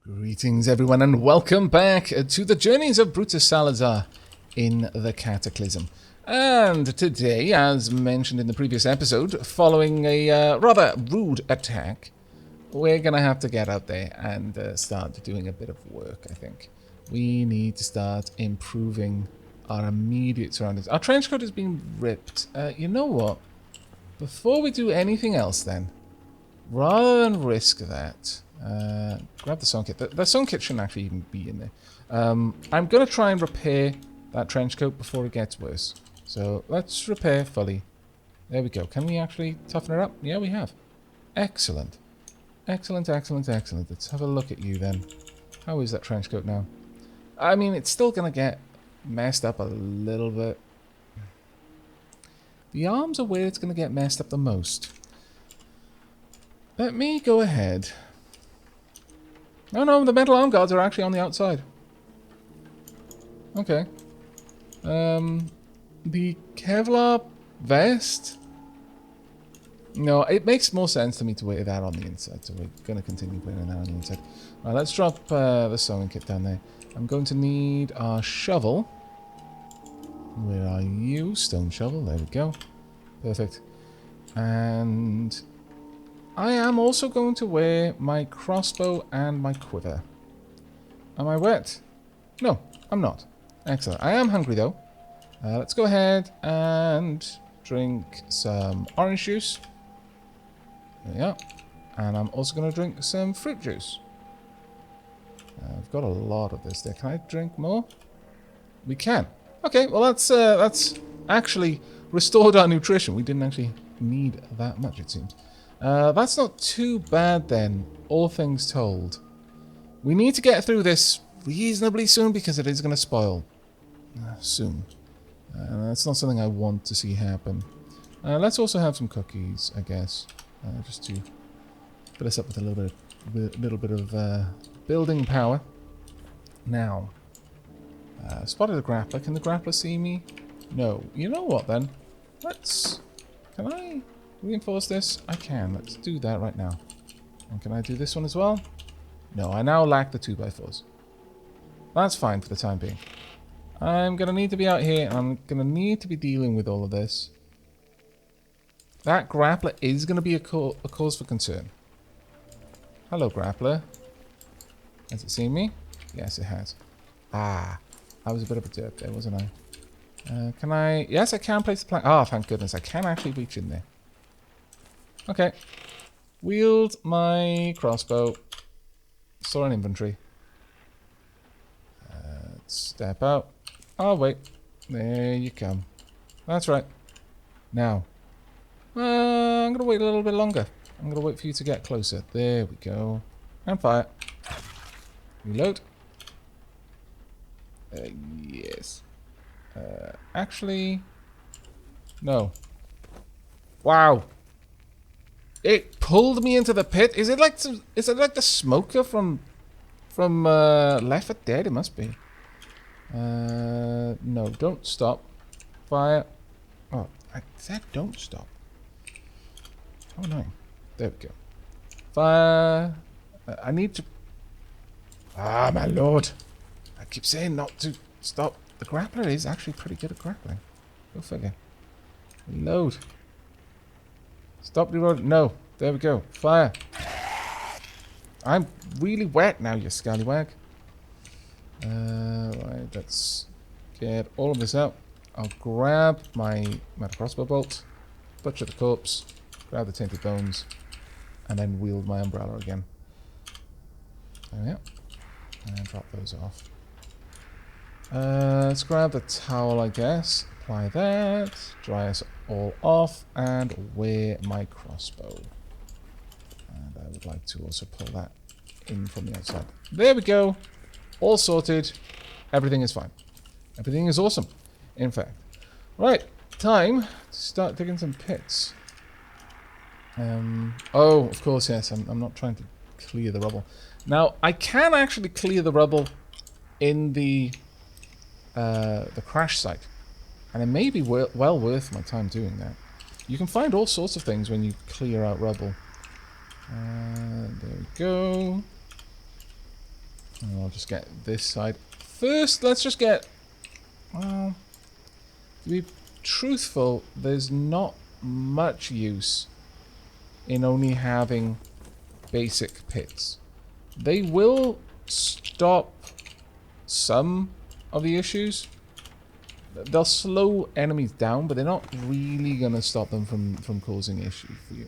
Greetings everyone and welcome back to the journeys of Brutus Salazar in the Cataclysm. And today, as mentioned in the previous episode, following a rather rude attack, we're going to have to get out there and start doing a bit of work, I think. We need to start improving our immediate surroundings. Our trench coat has been ripped. You know what? Before we do anything else then, rather than risk that... grab the song kit. The song kit shouldn't actually even be in there. I'm going to try and repair that trench coat before it gets worse. So let's repair fully. There we go. Can we actually toughen it up? Yeah, we have. Excellent. Excellent, excellent, excellent. Let's have a look at you then. How is that trench coat now? I mean, it's still going to get messed up a little bit. The arms are where it's going to get messed up the most. Let me go ahead... Oh no, the metal arm guards are actually on the outside. Okay. The Kevlar vest? No, it makes more sense to me to wear that on the inside, so we're going to continue wearing that on the inside. Right, let's drop the sewing kit down there. I'm going to need our shovel. Where are you? Stone shovel, there we go. Perfect. And... I am also going to wear my crossbow and my quiver. Am I wet? No, I'm not. Excellent. I am hungry though. Let's go ahead and drink some orange juice. There we are. And I'm also going to drink some fruit juice. I've got a lot of this there. Can I drink more? We can. Okay, well that's actually restored our nutrition. We didn't actually need that much, it seems. That's not too bad then, all things told. We need to get through this reasonably soon because it is going to spoil soon. That's not something I want to see happen. Let's also have some cookies, I guess, just to fill us up with a little bit of building power. Now, spotted a grappler. Can the grappler see me? No. You know what then? Can I... reinforce this? I can. Let's do that right now. And can I do this one as well? No, I now lack the 2x4s. That's fine for the time being. I'm going to need to be out here, and I'm going to need to be dealing with all of this. That grappler is going to be a cause for concern. Hello, grappler. Has it seen me? Yes, it has. Ah, I was a bit of a derp there, wasn't I? Can I... Yes, I can place the plank. Ah, thank goodness. I can actually reach in there. Okay. Wield my crossbow. Store an inventory. Step out. Oh, wait. There you come. That's right. Now. I'm going to wait a little bit longer. I'm going to wait for you to get closer. There we go. And fire. Reload. Yes. Actually... No. Wow. It pulled me into the pit. Is it like the smoker from Left 4 Dead? It must be. No, don't stop. Fire. Oh, I said don't stop. How annoying. There we go. Fire. I need to... Ah, my lord. I keep saying not to stop. The grappler is actually pretty good at grappling. Go figure. Reload. Stop reloading. No. There we go. Fire. I'm really wet now, you scallywag. Right, let's get all of this out. I'll grab my metal crossbow bolt, butcher the corpse, grab the tainted bones, and then wield my umbrella again. There we go. And drop those off. Let's grab the towel, I guess. Apply that. Dry us all off. And wear my crossbow. And I would like to also pull that in from the outside. There we go. All sorted. Everything is fine. Everything is awesome. In fact. Right. Time to start digging some pits. Oh, of course, yes. I'm not trying to clear the rubble. Now, I can actually clear the rubble in the crash site. And it may be well worth my time doing that. You can find all sorts of things when you clear out rubble. There we go. And I'll just get this side. First, let's just get... Well, to be truthful, there's not much use in only having basic pits. They will stop some of the issues. They'll slow enemies down, but they're not really going to stop them from causing issues for you.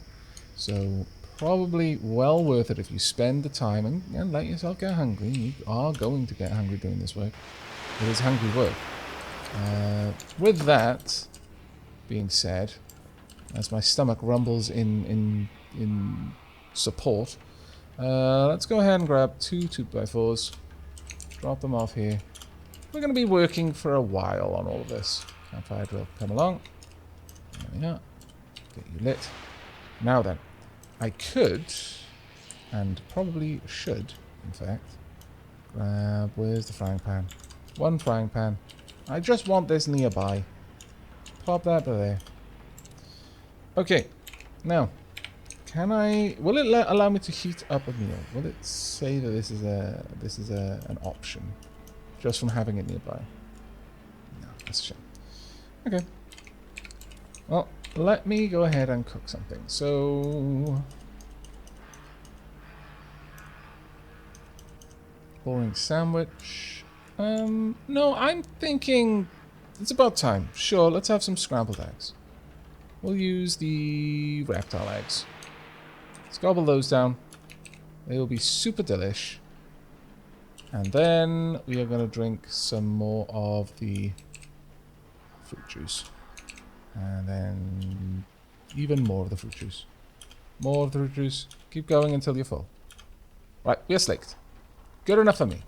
So probably well worth it if you spend the time and let yourself get hungry. You are going to get hungry doing this work. It is hungry work. With that being said, as my stomach rumbles in support, let's go ahead and grab 2 2x4s, drop them off here. We're going to be working for a while on all of this. Campfire drill, come along. There we are. Get you lit. Now then, I could, and probably should, in fact, grab... Where's the frying pan? 1 frying pan. I just want this nearby. Pop that there. Okay. Now, can I... Will it allow me to heat up a meal? Will it say that this is an option? Just from having it nearby. No, that's a shame. Okay. Well, let me go ahead and cook something. So... Boring sandwich. No, I'm thinking... It's about time. Sure, let's have some scrambled eggs. We'll use the reptile eggs. Let's gobble those down. They will be super delish. And then we are going to drink some more of the fruit juice. And then even more of the fruit juice. More of the fruit juice. Keep going until you're full. Right, we're slaked. Good enough for me.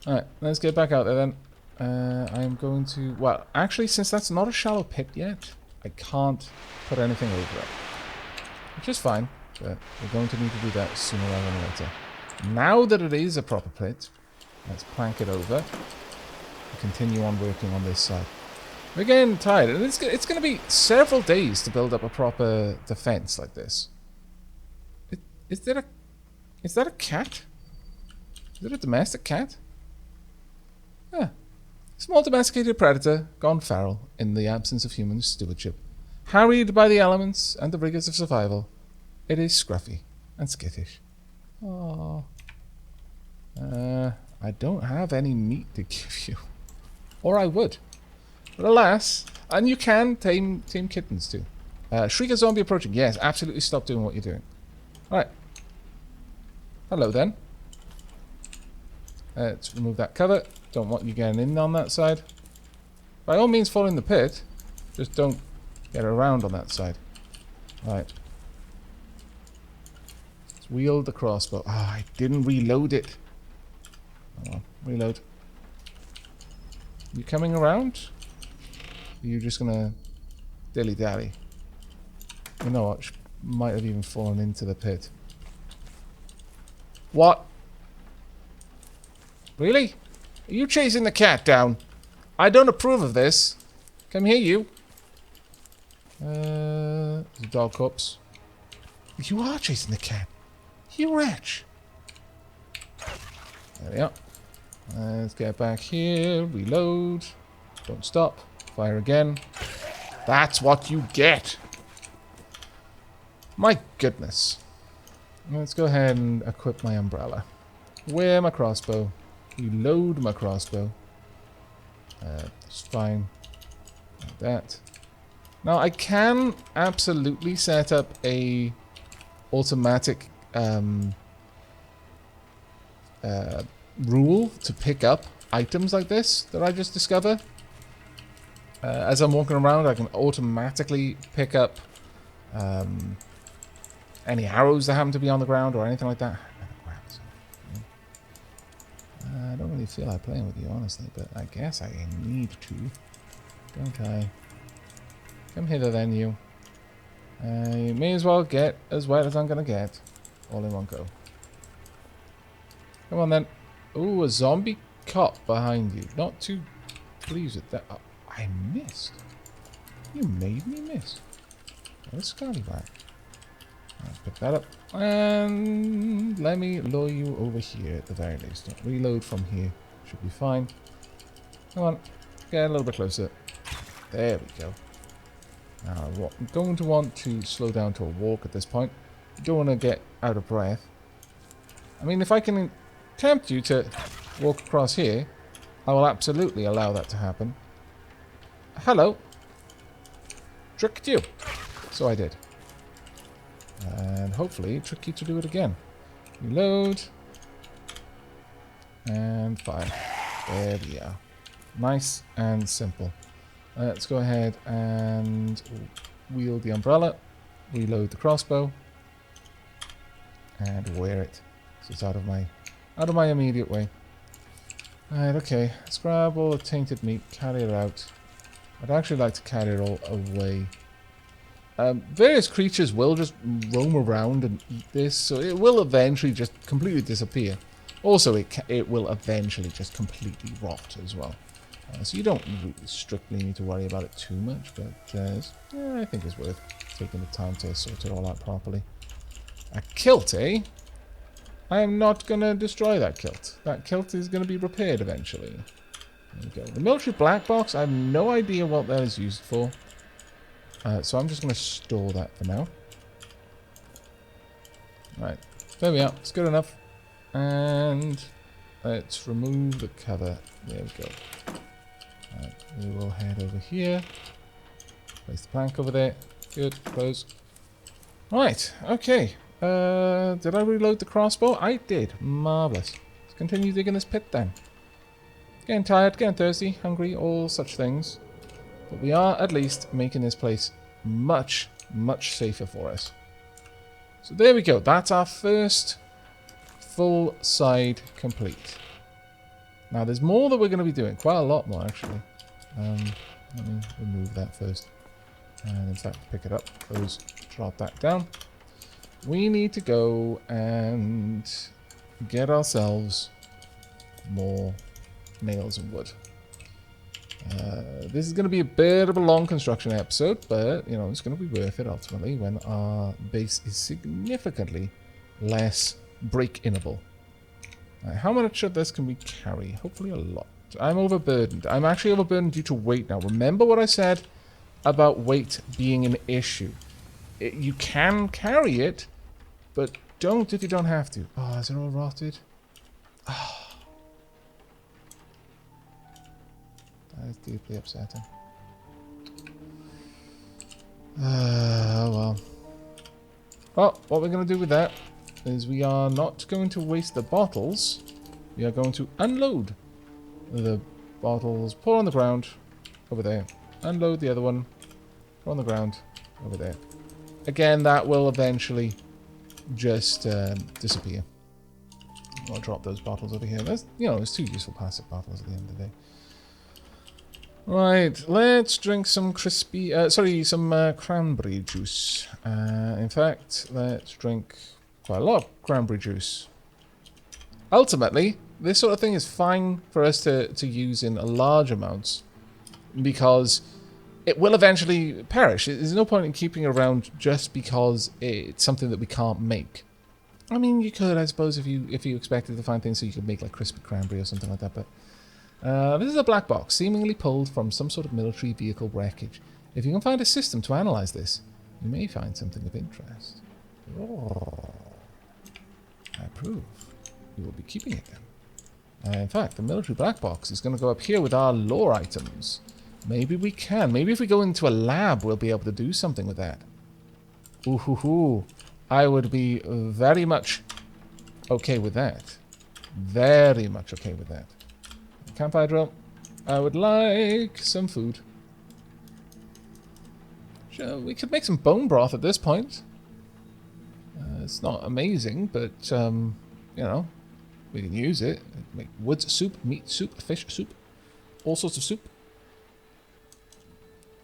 Alright, let's get back out there then. I'm going to... Well, actually, since that's not a shallow pit yet, I can't put anything over it. Which is fine, but we're going to need to do that sooner rather than later. Now that it is a proper pit, let's plank it over and continue on working on this side. We're getting tired, and it's going to be several days to build up a proper defense like this. Is that a cat? Is it a domestic cat? Yeah. Small domesticated predator, gone feral in the absence of human stewardship. Harried by the elements and the rigors of survival, it is scruffy and skittish. Oh, I don't have any meat to give you. Or I would. But alas, and you can tame kittens too. Shrieker zombie approaching. Yes, absolutely stop doing what you're doing. Alright. Hello then. Let's remove that cover. Don't want you getting in on that side. By all means fall in the pit. Just don't get around on that side. Right. Wield the crossbow. Ah, I didn't reload it. Oh well, reload. You coming around? Are you just gonna dilly-dally? You know what? She might have even fallen into the pit. What? Really? Are you chasing the cat down? I don't approve of this. Come here, you. The dog corpse. You are chasing the cat. You wretch. There we are. Let's get back here. Reload. Don't stop. Fire again. That's what you get. My goodness. Let's go ahead and equip my umbrella. Wear my crossbow. Reload my crossbow. It's fine. Like that. Now I can absolutely set up a automatic rule to pick up items like this that I just discover. As I'm walking around, I can automatically pick up any arrows that happen to be on the ground or anything like that. I don't really feel like playing with you, honestly, but I guess I need to. Don't I? Come hither then, you. You may as well get as wet as I'm gonna get. All in one go. Come on then. Ooh, a zombie cop behind you. Not too pleased with that. Oh, I missed. You made me miss. Oh, this scallywag. Let's pick that up. And let me lure you over here at the very least. Don't reload from here. Should be fine. Come on. Get a little bit closer. There we go. Now, I'm going to want to slow down to a walk at this point. You don't want to get out of breath. I mean, if I can tempt you to walk across here, I will absolutely allow that to happen. Hello. Tricked you. So I did. And hopefully trick you to do it again. Reload. And fire. There we are. Nice and simple. Let's go ahead and wield the umbrella. Reload the crossbow. And wear it. So it's out of my immediate way. Alright, okay. Let's grab all the tainted meat, carry it out. I'd actually like to carry it all away. Various creatures will just roam around and eat this, so it will eventually just completely disappear. Also, it will eventually just completely rot as well. So you don't really strictly need to worry about it too much, but yeah, I think it's worth taking the time to sort it all out properly. A kilt, eh? I am not going to destroy that kilt. That kilt is going to be repaired eventually. There we go. The military black box, I have no idea what that is used for. So I'm just going to store that for now. Right. There we are. It's good enough. And let's remove the cover. There we go. Right, we will head over here. Place the plank over there. Good. Close. Right. Okay. Did I reload the crossbow? I did. Marvellous. Let's continue digging this pit then. Getting tired, getting thirsty, hungry, all such things. But we are at least making this place much, much safer for us. So there we go. That's our first full side complete. Now there's more that we're going to be doing. Quite a lot more actually. Let me remove that first. And in fact pick it up. Close, drop that down. We need to go and get ourselves more nails and wood. This is going to be a bit of a long construction episode, but you know it's going to be worth it ultimately when our base is significantly less break-inable. How much of this can we carry? Hopefully a lot. I'm overburdened. I'm actually overburdened due to weight now. Remember what I said about weight being an issue. You can carry it, but don't if you don't have to. Oh, is it all rotted? Oh. That is deeply upsetting. Well. Well, what we're going to do with that is we are not going to waste the bottles. We are going to unload the bottles, pour on the ground, over there. Unload the other one, pour on the ground, over there. Again, that will eventually just disappear. I'll drop those bottles over here. There's, you know, there's two useful plastic bottles at the end of the day. Right, let's drink some some cranberry juice. In fact, let's drink quite a lot of cranberry juice. Ultimately, this sort of thing is fine for us to use in large amounts because it will eventually perish. There's no point in keeping it around just because it's something that we can't make. I mean, you could, I suppose, if you expected to find things so you could make like crispy cranberry or something like that, but this is a black box, seemingly pulled from some sort of military vehicle wreckage. If you can find a system to analyze this, you may find something of interest. Oh, I approve. We will be keeping it then. In fact, the military black box is going to go up here with our lore items. Maybe we can. Maybe if we go into a lab, we'll be able to do something with that. Ooh hoo hoo. I would be very much okay with that. Very much okay with that. Campfire drill. I would like some food. Sure, we could make some bone broth at this point. It's not amazing, but, you know, we can use it. Make wood soup, meat soup, fish soup, all sorts of soup.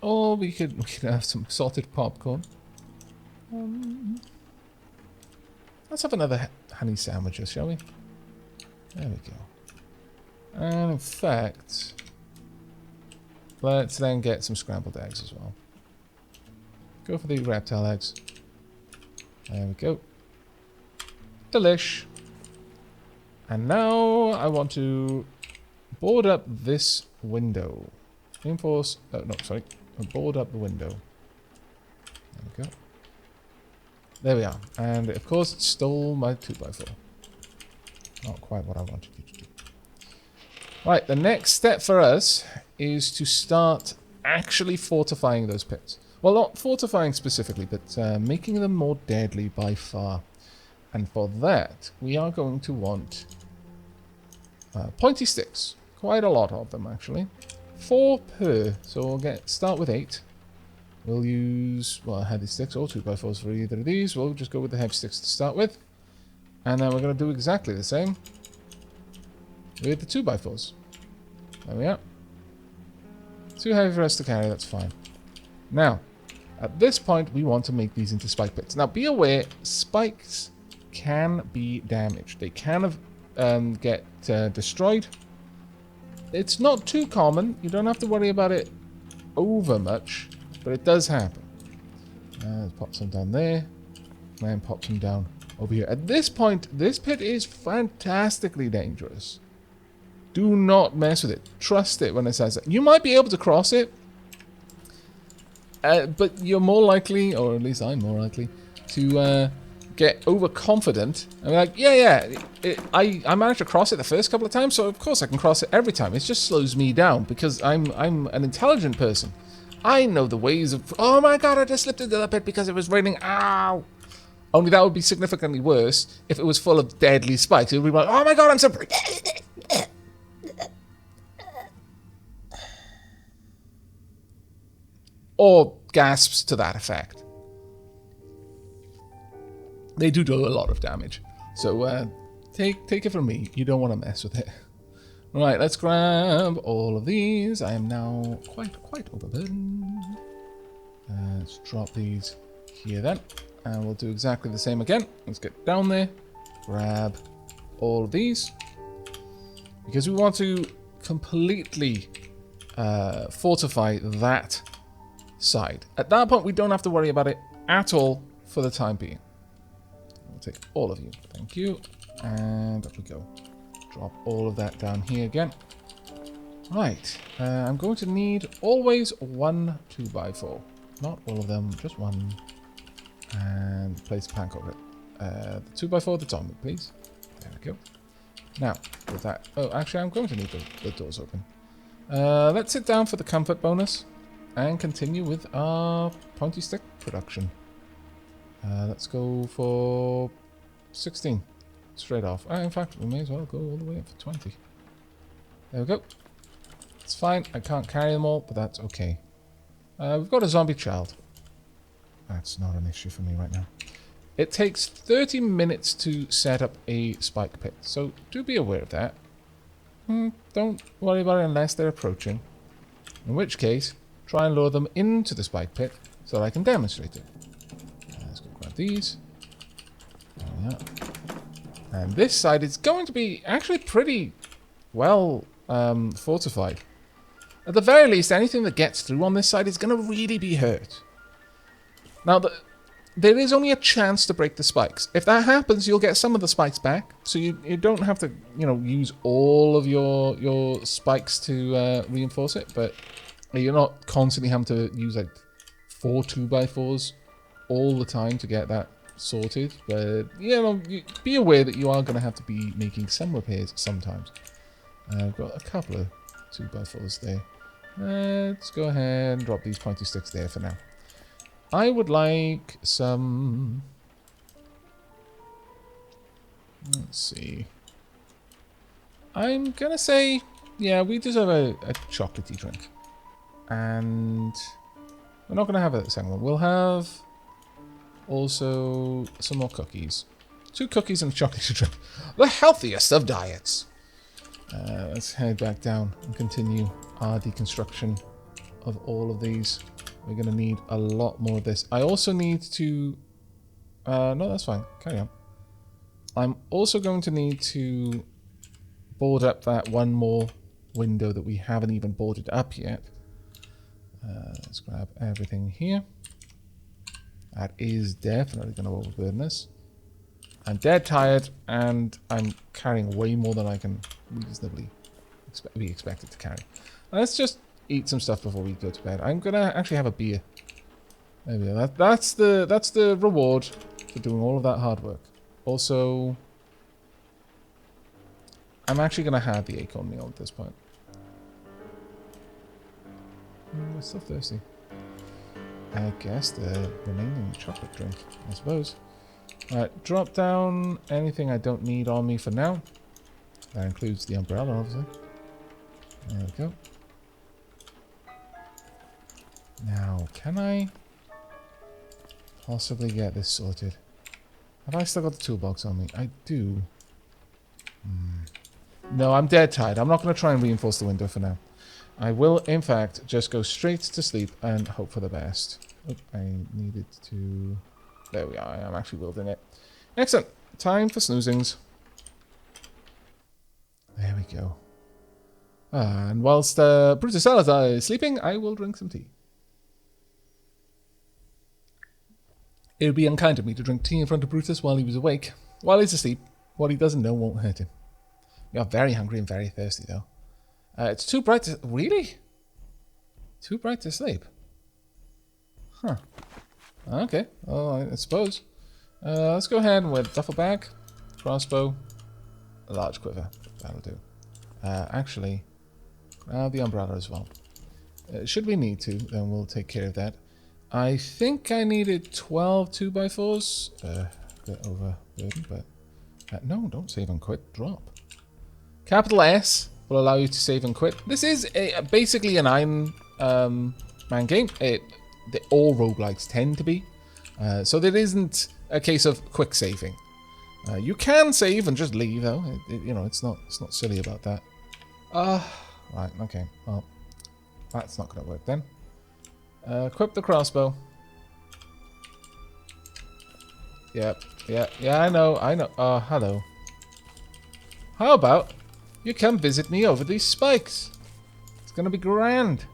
Or we could have some salted popcorn. Let's have another honey sandwiches, shall we? There we go. And in fact, let's then get some scrambled eggs as well. Go for the reptile eggs. There we go. Delish. And now I want to board up this window. Reinforce. Oh, no, sorry. Board up the window. There we go. There we are. And of course, it stole my 2x4. Not quite what I wanted you to do. Right, the next step for us is to start actually fortifying those pits. Well, not fortifying specifically, but making them more deadly by far. And for that, we are going to want pointy sticks. Quite a lot of them, actually. 4 per. So we'll start with 8. We'll use, well, heavy sticks or 2x4s for either of these. We'll just go with the heavy sticks to start with. And then we're going to do exactly the same with the 2x4s. There we are. Too heavy for us to carry, that's fine. Now, at this point, we want to make these into spike pits. Now, be aware, spikes can be damaged. They can get destroyed. It's not too common. You don't have to worry about it over much, but it does happen. Let's pop some down there, and pop some down over here. At this point, this pit is fantastically dangerous. Do not mess with it. Trust it when it says that. You might be able to cross it, but you're more likely, or at least I'm more likely, to get overconfident and be like, I managed to cross it the first couple of times, so of course I can cross it every time. It just slows me down because I'm an intelligent person. I know the ways of. Oh my god! I just slipped into the pit because it was raining. Ow! Only that would be significantly worse if it was full of deadly spikes. It would be like, oh my god! I'm so. Or gasps to that effect. They do a lot of damage. So take it from me. You don't want to mess with it. Right, let's grab all of these. I am now quite overburdened. Let's drop these here then. And we'll do exactly the same again. Let's get down there. Grab all of these. Because we want to completely fortify that side. At that point, we don't have to worry about it at all for the time being. We'll take all of you. Thank you. And up we go. Drop all of that down here again. Right. I'm going to need always 1 2x4. Not all of them, just one. And place a plank over it. The 2x4 that's on me, please. There we go. Now, with that... Oh, actually, I'm going to need the doors open. Let's sit down for the comfort bonus. And continue with our pointy stick production. Let's go for 16. Straight off. In fact, we may as well go all the way up for 20. There we go. It's fine. I can't carry them all, but that's okay. We've got a zombie child. That's not an issue for me right now. It takes 30 minutes to set up a spike pit, so do be aware of that. Don't worry about it unless they're approaching. In which case, try and lure them into the spike pit so that I can demonstrate it. Let's go grab these. There we are. And this side is going to be actually pretty well fortified. At the very least, anything that gets through on this side is going to really be hurt. Now, there is only a chance to break the spikes. If that happens, you'll get some of the spikes back. So you don't have to, use all of your spikes to reinforce it. But you're not constantly having to use like 4 2x4s all the time to get that sorted. But, be aware that you are going to have to be making some repairs sometimes. I've got a couple of 2x4s there. Let's go ahead and drop these pointy sticks there for now. I would like some... Let's see. I'm going to say, yeah, we deserve a chocolatey drink. And we're not going to have a second one. We'll have also some more cookies. 2 cookies and a chocolatey drink. The healthiest of diets. Let's head back down and continue our deconstruction of all of these. We're going to need a lot more of this. I also need to... no, that's fine. Carry on. I'm also going to need to board up that one more window that we haven't even boarded up yet. Let's grab everything here. That is definitely going to overburden us. I'm dead tired, and I'm carrying way more than I can reasonably be expected to carry. Let's just eat some stuff before we go to bed. I'm going to actually have a beer. There we go. That's the reward for doing all of that hard work. Also, I'm actually going to have the acorn meal at this point. I'm still thirsty. I guess the remaining chocolate drink, I suppose. Alright, drop down anything I don't need on me for now. That includes the umbrella, obviously. There we go. Now, can I possibly get this sorted? Have I still got the toolbox on me? I do. No, I'm dead tired. I'm not going to try and reinforce the window for now. I will, in fact, just go straight to sleep and hope for the best. Oh, I needed to... There we are. I'm actually wielding it. Excellent. Time for snoozings. There we go. And whilst Brutus Salazar is sleeping, I will drink some tea. It would be unkind of me to drink tea in front of Brutus while he was awake. While he's asleep, what he doesn't know won't hurt him. We are very hungry and very thirsty, though. It's too bright to... Really? Too bright to sleep? Huh. Okay. Well, I suppose. Let's go ahead with duffel bag, crossbow, a large quiver. That'll do. Actually, grab the umbrella as well. Should we need to, then we'll take care of that. I think I needed 12 2x4s. A bit overburdened, but... no, don't save and quit. Drop. Capital S will allow you to save and quit. This is basically an Iron Man game. All roguelikes tend to be. So there isn't a case of quick saving. You can save and just leave, though. You know, it's not silly about that. Right, okay. Well, that's not going to work then. Equip the crossbow. Yep, yeah, I know. Hello. How about you come visit me over these spikes? It's going to be grand.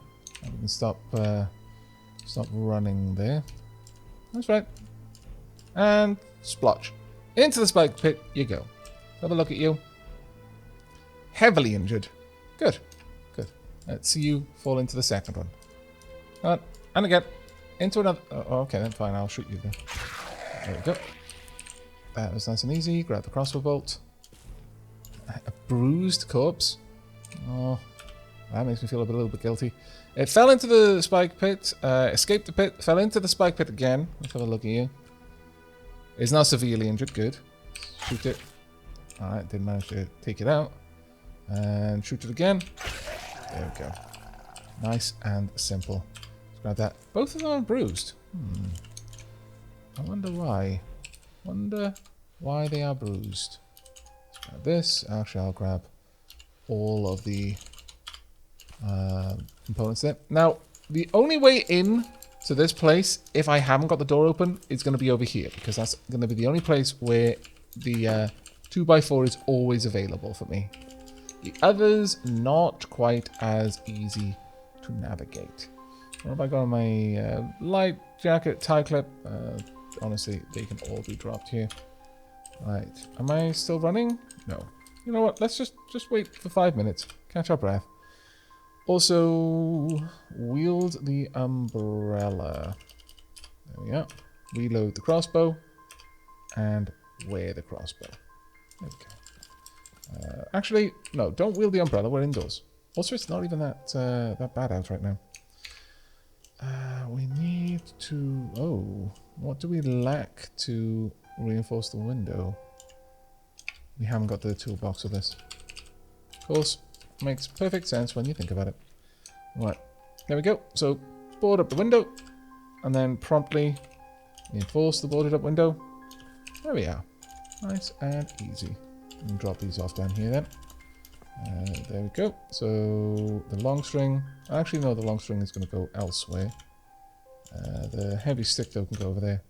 I can stop running there. That's right. And splotch. Into the spike pit you go. Have a look at you. Heavily injured. Good. Good. Let's see you fall into the second one. And again. Into another... Oh, okay, then fine. I'll shoot you there. There we go. That was nice and easy. Grab the crossbow bolt. A bruised corpse. Oh, that makes me feel a little bit guilty. It fell into the spike pit, escaped the pit, fell into the spike pit again. Let's have a look at you. It's not severely injured. Good. Shoot it. Alright, didn't manage to take it out. And shoot it again. There we go. Nice and simple. Let's grab that. Both of them are bruised. I wonder why. Wonder why they are bruised. Let's grab this. Actually, I'll grab all of the components there. Now, the only way in to this place, if I haven't got the door open, is going to be over here, because that's going to be the only place where the 2x4 is always available for me. The others, not quite as easy to navigate. What have I got on my light jacket, tie clip? Honestly, they can all be dropped here. Right. Am I still running? No. You know what? Let's just wait for 5 minutes. Catch our breath. Also, wield the umbrella. There we are. Reload the crossbow. And wear the crossbow. There we go. Actually, no. Don't wield the umbrella. We're indoors. Also, it's not even that bad out right now. We need to... Oh, what do we lack to reinforce the window? We haven't got the toolbox for this. Of course, makes perfect sense when you think about it. Right, there we go. So, board up the window, and then promptly reinforce the boarded up window. There we are. Nice and easy. And drop these off down here then. There we go. So, the long string... Actually, no, the long string is going to go elsewhere. The heavy stick, though, can go over there.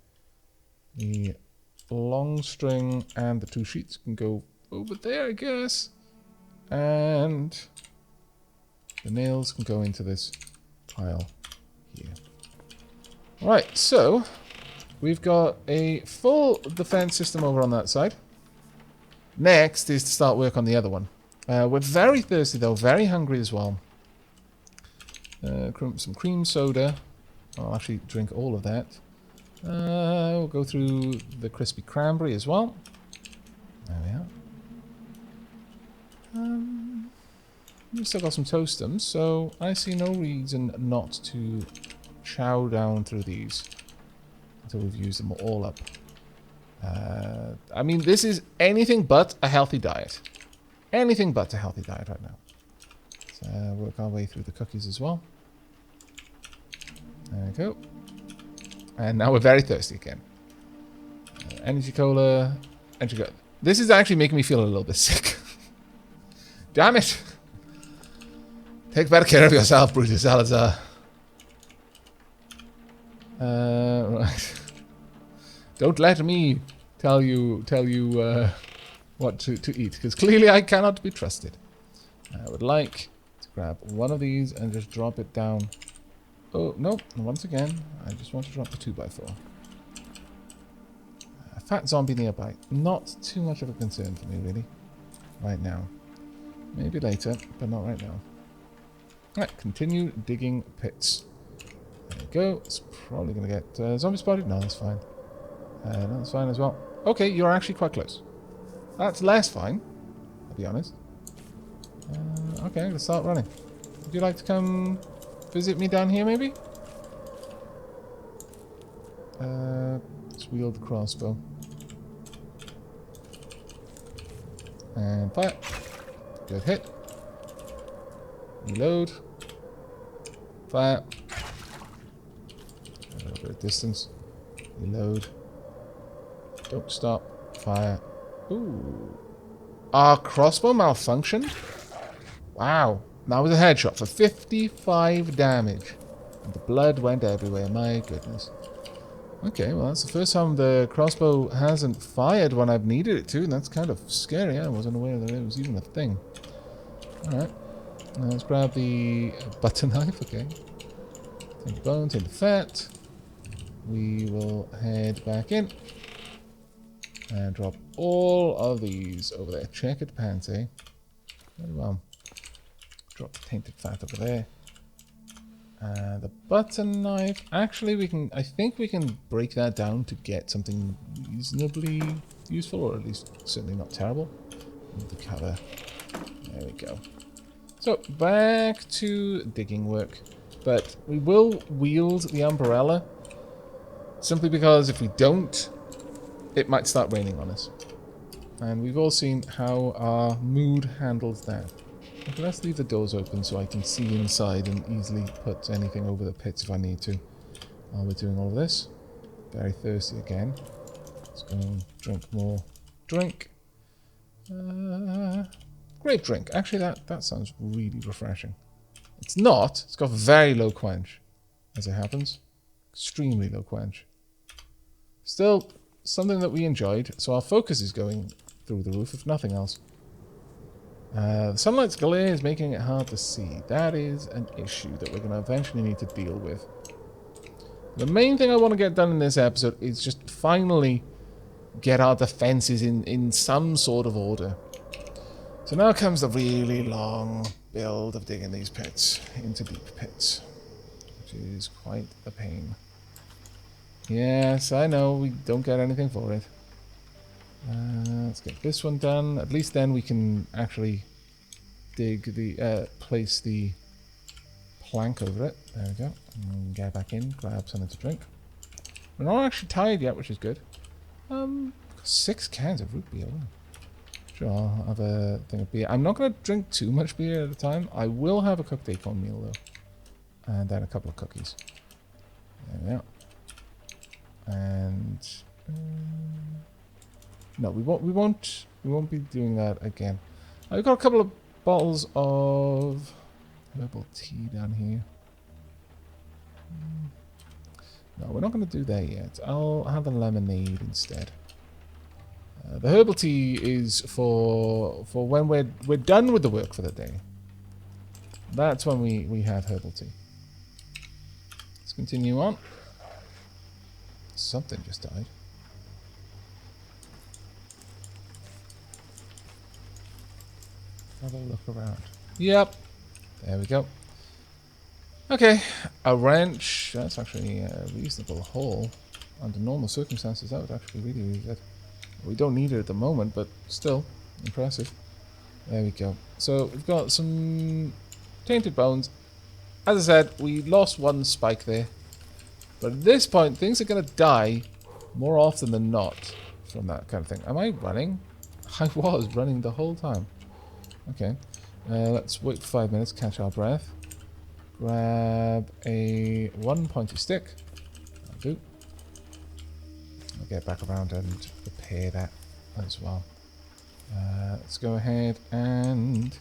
The long string and the 2 sheets can go over there, I guess. And the nails can go into this pile here. Right, so We've got a full defense system over on that side. Next is to start work on the other one. We're very thirsty though, very hungry as well. Some cream soda. I'll actually drink all of that. We'll go through the crispy cranberry as well. There we are. We've still got some toastums, so I see no reason not to chow down through these until we've used them all up. I mean, this is anything but a healthy diet. Anything but a healthy diet right now. So work our way through the cookies as well. There we go. And now we're very thirsty again. Energy cola. Energy cola. This is actually making me feel a little bit sick. Damn it! Take better care of yourself, Brutus Salazar. Right. Don't let me tell you what to eat, because clearly I cannot be trusted. I would like to grab one of these and just drop it down. Oh, no. Once again, I just want to drop the 2x4. A fat zombie nearby. Not too much of a concern for me, really. Right now. Maybe later, but not right now. Right, continue digging pits. There we go. It's probably going to get zombie spotted. No, that's fine. No, that's fine as well. Okay, you're actually quite close. That's less fine, I'll be honest. Okay, let's start running. Would you like to come visit me down here, maybe? Let's wield the crossbow. And fire. Good hit. Reload. Fire. A little bit of distance. Reload. Don't stop. Fire. Ooh. Our crossbow malfunctioned? Wow. That was a headshot for 55 damage. And the blood went everywhere. My goodness. Okay, well that's the first time the crossbow hasn't fired when I've needed it to. And that's kind of scary. I wasn't aware that it was even a thing. Alright. Let's grab the butter knife. Okay. Take the bone, take the fat. We will head back in. And drop all of these over there. Checkered pants, eh? Very well. Drop the tainted fat over there. The butter knife. Actually, we can. I think we can break that down to get something reasonably useful, or at least certainly not terrible. Move the cover. There we go. So back to digging work, but we will wield the umbrella simply because if we don't, it might start raining on us. And we've all seen how our mood handles that. Okay, let's leave the doors open so I can see inside and easily put anything over the pits if I need to. While we're doing all of this. Very thirsty again. Let's go and drink more drink. Grape drink. Actually, that sounds really refreshing. It's not. It's got very low quench, as it happens. Extremely low quench. Still, something that we enjoyed, so our focus is going through the roof, if nothing else. The sunlight's glare is making it hard to see. That is an issue that we're going to eventually need to deal with. The main thing I want to get done in this episode is just finally get our defenses in some sort of order. So now comes the really long build of digging these pits into deep pits, which is quite a pain. Yes, I know, we don't get anything for it. Let's get this one done. At least then we can actually dig the, place the plank over it. There we go. And get back in, grab something to drink. We're not actually tired yet, which is good. 6 cans of root beer. Sure, I'll have a thing of beer. I'm not going to drink too much beer at a time. I will have a cooked acorn meal though. And then a couple of cookies. There we go. And no, we won't be doing that again. I've got a couple of bottles of herbal tea down here. No, we're not going to do that yet. I'll have a lemonade instead. The herbal tea is for when we're done with the work for the day. That's when we have herbal tea. Let's continue on. Something just died. Have a look around. Yep. There we go. Okay. A wrench. That's actually a reasonable haul. Under normal circumstances, that would actually be really good. We don't need it at the moment, but still impressive. There we go. So we've got some tainted bones. As I said, we lost one spike there. But at this point, things are going to die more often than not from that kind of thing. Am I running? I was running the whole time. Okay. Let's wait for 5 minutes, catch our breath. Grab one pointy stick. That'll do. I'll get back around and repair that as well. Let's go ahead and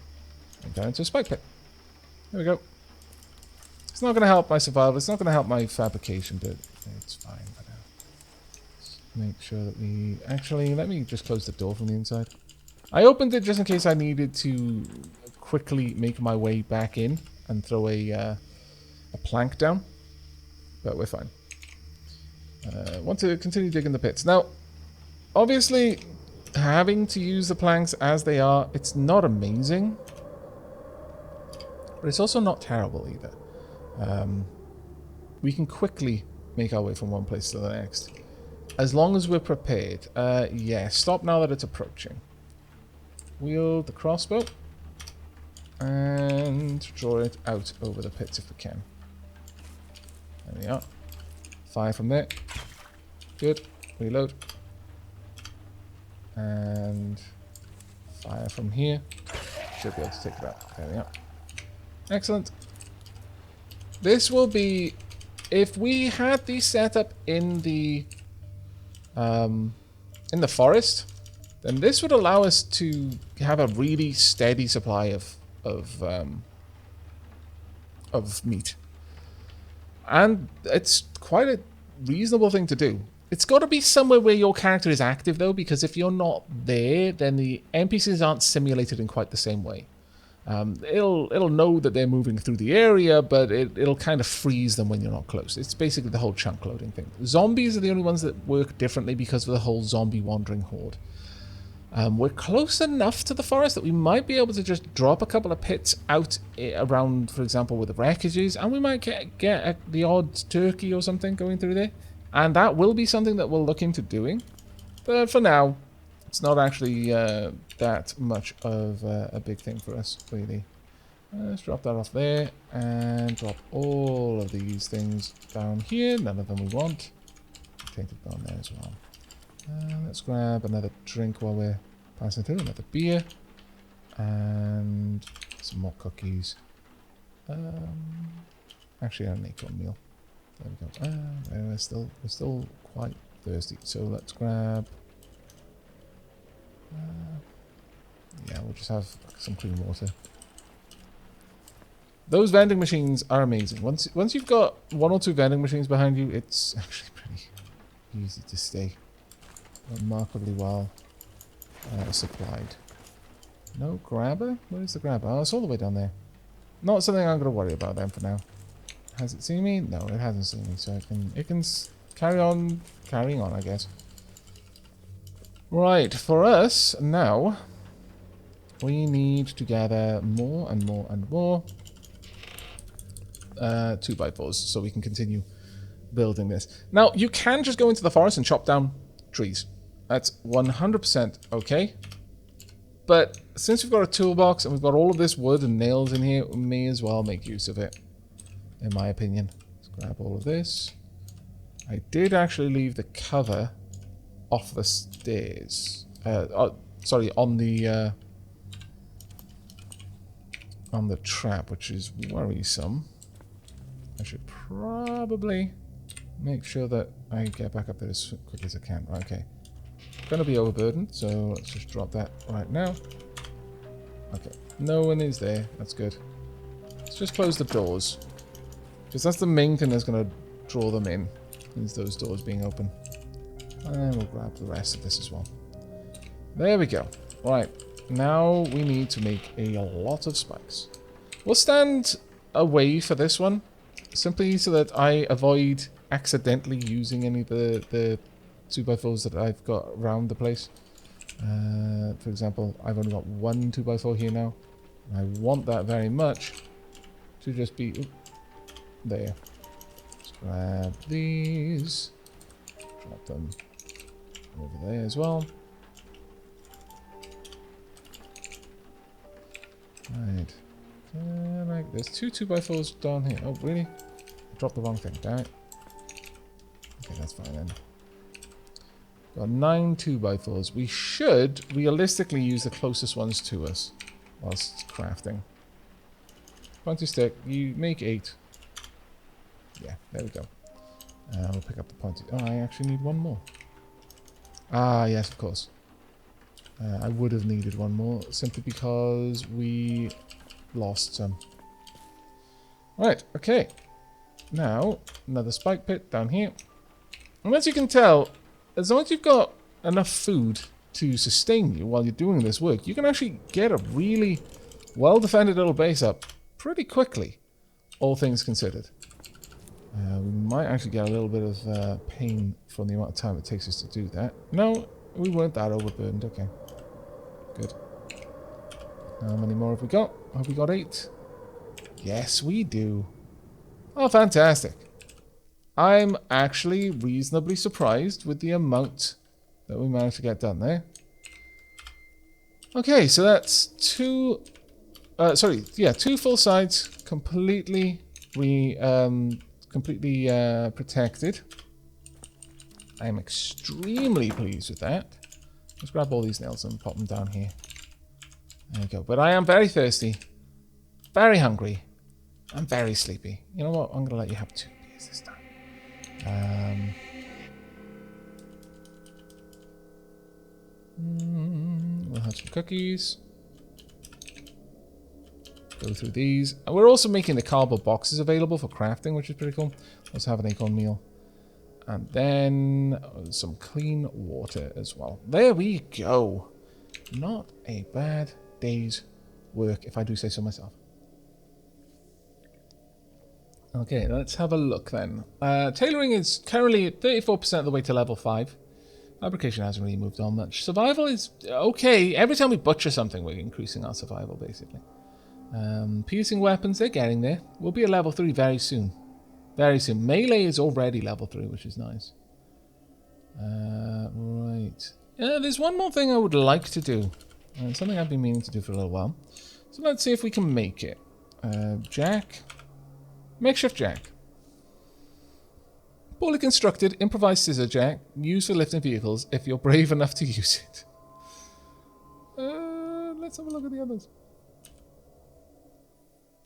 go into a spike pit. There we go. It's not going to help my survival. It's not going to help my fabrication, but it's fine. Let's make sure that we... Actually, let me just close the door from the inside. I opened it just in case I needed to quickly make my way back in and throw a plank down. But we're fine. Want to continue digging the pits. Now, obviously, having to use the planks as they are, it's not amazing. But it's also not terrible either. We can quickly make our way from one place to the next. As long as we're prepared. Yeah, stop now that it's approaching. Wield the crossbow. And draw it out over the pits if we can. There we are. Fire from there. Good. Reload. And fire from here. Should be able to take it out. There we are. Excellent. This will be... If we had these set up in the forest, then this would allow us to have a really steady supply of meat. And it's quite a reasonable thing to do. It's got to be somewhere where your character is active, though, because if you're not there, then the NPCs aren't simulated in quite the same way. It'll know that they're moving through the area, but it'll kind of freeze them when you're not close. It's basically the whole chunk loading thing. Zombies are the only ones that work differently because of the whole zombie wandering horde. We're close enough to the forest that we might be able to just drop a couple of pits out around, for example, with the wreckages, and we might get the odd turkey or something going through there. And that will be something that we'll look into doing. But for now, it's not actually that much of a big thing for us, really. Let's drop that off there, and drop all of these things down here. None of them we want. Tainted bone there as well. Let's grab another drink while we're passing through. Another beer. And some more cookies. Actually, I'll make one meal. There we go. We're still quite thirsty. So let's grab... yeah, we'll just have some clean water. Those vending machines are amazing. Once you've got one or two vending machines behind you, it's actually pretty easy to stay remarkably well supplied. No grabber? Where's the grabber? Oh, it's all the way down there. Not something I'm going to worry about then for now. Has it seen me? No, it hasn't seen me, so it can carry on carrying on, I guess. Right, for us now, we need to gather more and more and more 2x4s so we can continue building this. Now, you can just go into the forest and chop down trees. That's 100% okay. But since we've got a toolbox and we've got all of this wood and nails in here, we may as well make use of it, in my opinion. Let's grab all of this. I did actually leave the cover off the stairs. Sorry, on the trap, which is worrisome. I should probably make sure that I get back up there as quick as I can. Okay. Gonna be overburdened, so let's just drop that right now. Okay. No one is there. That's good. Let's just close the doors. Because that's the main thing that's gonna draw them in. Is those doors being open. And we'll grab the rest of this as well. There we go. Right. Now we need to make a lot of spikes. We'll stand away for this one. Simply so that I avoid accidentally using any of the 2x4s that I've got around the place. For example, I've only got one 2x4 here now. And I want that very much to just be... Ooh, there. Let's grab these. Drop them over there as well. Right. There's two 2x4s down here. Oh, really? I dropped the wrong thing. Damn it. Okay, that's fine then. Got 9 2x4s. We should realistically use the closest ones to us whilst crafting. Pointy stick. You make 8. Yeah, there we go. We'll pick up the pointy. Oh, I actually need one more. Ah, yes, of course. I would have needed one more simply because we lost some. Right, okay. Now, another spike pit down here. And as you can tell, as long as you've got enough food to sustain you while you're doing this work, you can actually get a really well-defended little base up pretty quickly, all things considered. We might actually get a little bit of pain from the amount of time it takes us to do that. No, we weren't that overburdened. Okay. Good. How many more have we got? Have we got 8? Yes, we do. Oh, fantastic. I'm actually reasonably surprised with the amount that we managed to get done there. Okay, so that's 2 full sides completely protected. I'm extremely pleased with that. Let's grab all these nails and pop them down here. There we go. But I am very thirsty, very hungry, and very sleepy. You know what? I'm going to let you have 2 beers this time. We'll have some cookies. Go through these. And we're also making the cardboard boxes available for crafting, which is pretty cool. Let's have an acorn meal. And then some clean water as well. There we go. Not a bad day's work, if I do say so myself. Okay, let's have a look then. Tailoring is currently at 34% of the way to level 5. Fabrication hasn't really moved on much. Survival is okay. Every time we butcher something, we're increasing our survival, basically. Piercing weapons, they're getting there. We'll be at level 3 very soon. Very soon. Melee is already level 3, which is nice. Right. There's one more thing I would like to do. And something I've been meaning to do for a little while. So let's see if we can make it. Jack. Makeshift jack. Poorly constructed, improvised scissor jack. Used for lifting vehicles if you're brave enough to use it. Let's have a look at the others.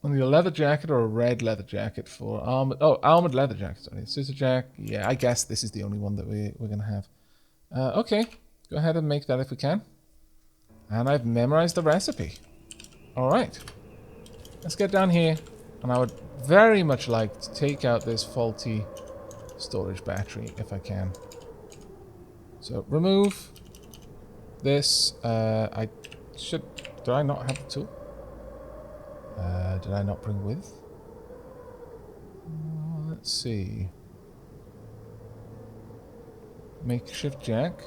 I need a leather jacket or a red leather jacket for armored... Oh, armored leather jacket, sorry. Scissor jack. Yeah, I guess this is the only one that we're going to have. Okay. Go ahead and make that if we can. And I've memorized the recipe. Alright. Let's get down here. And I would very much like to take out this faulty storage battery if I can. So, remove this. I should... Do I not have the tool? Did I not bring with? Let's see. Makeshift jack.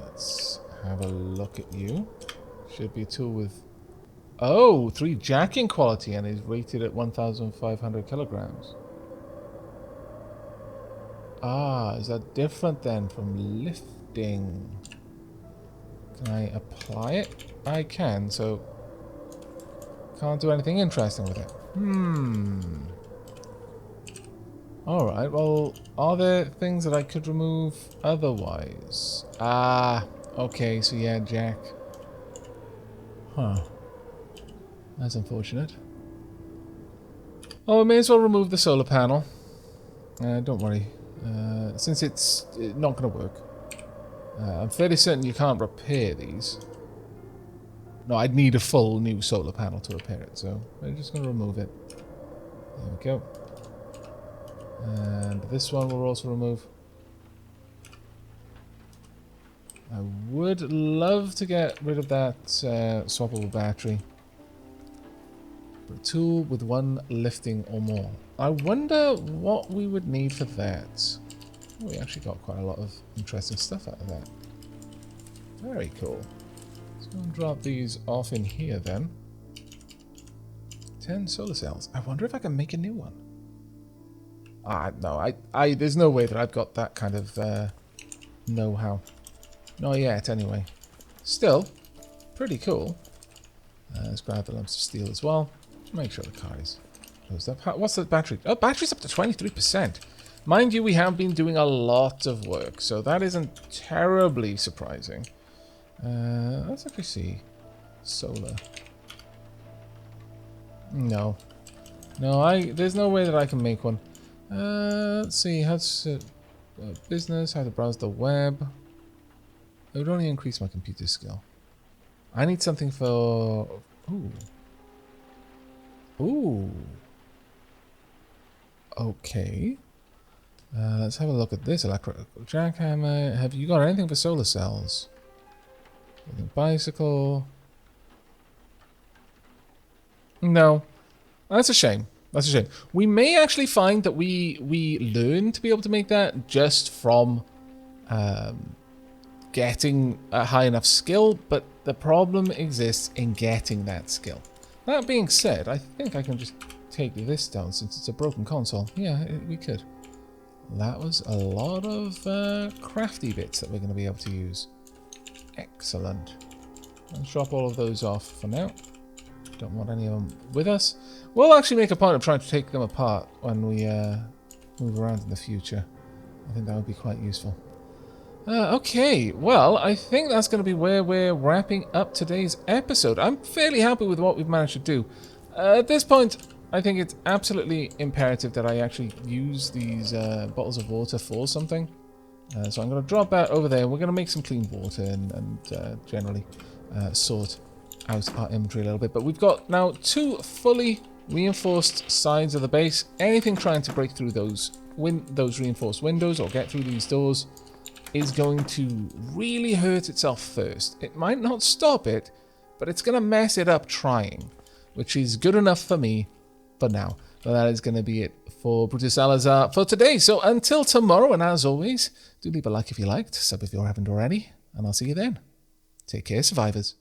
Let's have a look at you. Should be a tool with... Oh, 3 jacking quality and is rated at 1,500 kilograms. Ah, is that different then from lifting? Can I apply it? I can, so... Can't do anything interesting with it. Alright, well, are there things that I could remove otherwise? Ah, okay, so yeah, jack. Huh. That's unfortunate. Oh, we may as well remove the solar panel. Don't worry. Since it's not going to work. I'm fairly certain you can't repair these. No, I'd need a full new solar panel to repair it, so we're just going to remove it. There we go. And this one we'll also remove. I would love to get rid of that swappable battery. For a tool with 1 lifting or more. I wonder what we would need for that. Oh, we actually got quite a lot of interesting stuff out of that. Very cool. Let's go and drop these off in here then. 10 solar cells. I wonder if I can make a new one. No, there's no way that I've got that kind of know-how. Not yet, anyway. Still, pretty cool. Let's grab the lumps of steel as well. Make sure the car is closed up. What's the battery? Oh, battery's up to 23%. Mind you, we have been doing a lot of work, so that isn't terribly surprising. Let's actually see. Solar. No. No, there's no way that I can make one. Let's see. How to business, how to browse the web. It would only increase my computer skill. I need something for... Ooh. Ooh. Okay. Let's have a look at this. Electrical jackhammer. Have you got anything for solar cells? Bicycle. No. That's a shame. That's a shame. We may actually find that we learn to be able to make that just from getting a high enough skill, but the problem exists in getting that skill. That being said, I think I can just take this down since it's a broken console. Yeah, we could. That was a lot of crafty bits that we're going to be able to use. Excellent. Let's drop all of those off for now. Don't want any of them with us. We'll actually make a point of trying to take them apart when we move around in the future. I think that would be quite useful. Okay, well, I think that's going to be where we're wrapping up today's episode. I'm fairly happy with what we've managed to do. At this point, I think it's absolutely imperative that I actually use these bottles of water for something. So I'm going to drop that over there. We're going to make some clean water and generally sort out our inventory a little bit. But we've got now 2 fully reinforced sides of the base. Anything trying to break through those reinforced windows or get through these doors is going to really hurt itself first. It might not stop it, but it's going to mess it up trying, which is good enough for me for now. But that is going to be it for Brutus Salazar for today. So until tomorrow, and as always, do leave a like if you liked, sub if you haven't already, and I'll see you then. Take care, survivors.